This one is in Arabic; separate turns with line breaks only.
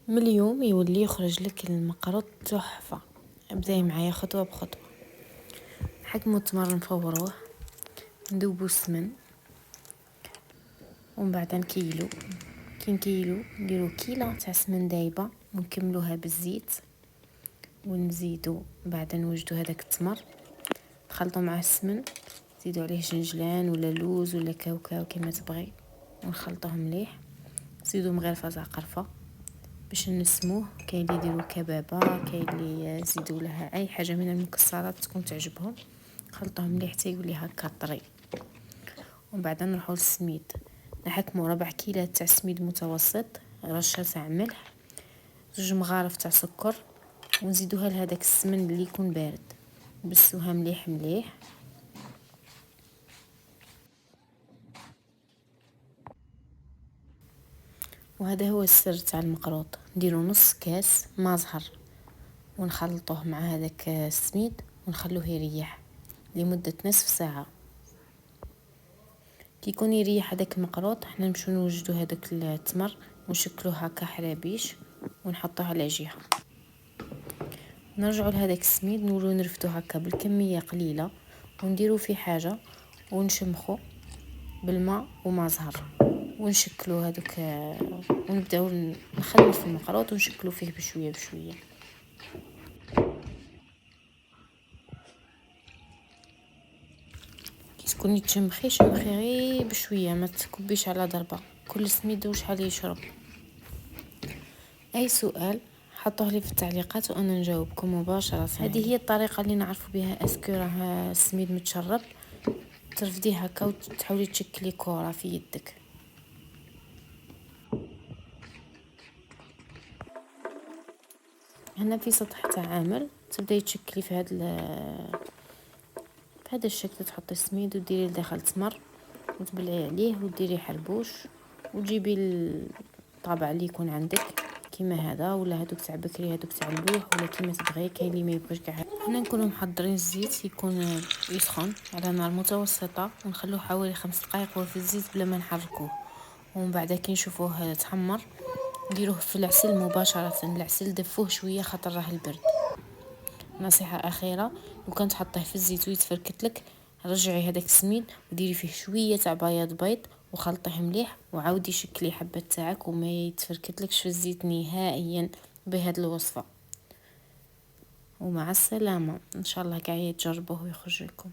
من اليوم يولي يخرج لك المقروط تحفة. ابداي معايا خطوة بخطوة. نحكمو التمر نفوروه، ندوبو السمن، ومن بعد نكيلو. كي نكيلو نديرو كيلة تاع سمن دايبة ونكملوها بالزيت، ونزيدو بعد نوجدو هذاك التمر، نخلطو مع السمن، نزيدو عليه جنجلان ولا لوز ولا كاوكاو كما تبغي، ونخلطوه مليح. نزيدو مغرفة تاع قرفة باش نسموه. كاين اللي يديروا كبابه، كاين اللي يزيدوا لها اي حاجه من المكسرات تكون تعجبهم. خلطوه مليح حتى يولي هكا طري. ومن بعد نروحوا للسميد، نحكموا 4 كيلو تاع سميد متوسط، رشه تاع ملح، 2 مغارف تاع سكر، ونزيدوها لهذاك السمن اللي يكون بارد، نبسوها مليح مليح. وهذا هو السر تاع المقروط. نديرو نص كاس ما زهر ونخلطوه مع هذاك السميد ونخلوه يريح لمدة نصف ساعة. كي يكون يريح هذاك المقروط، احنا نمشيو نوجدو هذاك التمر ونشكلوه هكا حرابيش ونحطوه على جهة. نرجعوا لهذاك السميد نولو نرفدو هكا بالكمية قليلة، ونديرو في حاجة ونشمخو بالماء وما زهر، ونشكلو هذوك، ونبداو نخلو في المقروط ونشكلو فيه بشوية بشوية. تكوني تشمخي شمخي غير بشويه، ما تكبيش على ضربه، كل سميد وشحال يشرب. اي سؤال حطوه لي في التعليقات وانا نجاوبكم مباشره. هذه هي الطريقه اللي نعرف بها اسكو راه السميد متشرب. ترفديه هكا وتحاولي تشكلي كره في يدك. هنا في سطح تاع عامل تبداي تشكلي في بهذا الشكل، تحطي السميد وديري لداخل تمر وتبلعي عليه وديري حربوش، وتجيبي الطابع اللي يكون عندك كيما هذا، ولا هذوك تاع بكري، هذوك تاع اللوح، ولا كيما تبغي. كاين اللي ما يبغيش كاع. هنا نكونوا محضرين الزيت يكون يسخن على نار متوسطه، ونخلوه حوالي 5 دقائق وهو في الزيت بلا ما نحركوه. ومن بعد كي نشوفوه تحمر نديروه في العسل مباشره. العسل دفوه شويه خاطر راه البرد. نصيحة أخيرة، لو كان تحطيه في الزيت ويتفركت لك، رجعي هذاك السميد وديري فيه شوية تاع بياض بيض وخلطيه مليح، وعاودي شكلي حبة تاعك وما يتفركتلكش في الزيت نهائيا بهذه الوصفة. ومع السلامة، ان شاء الله كاع تجربوه ويخرج لكم.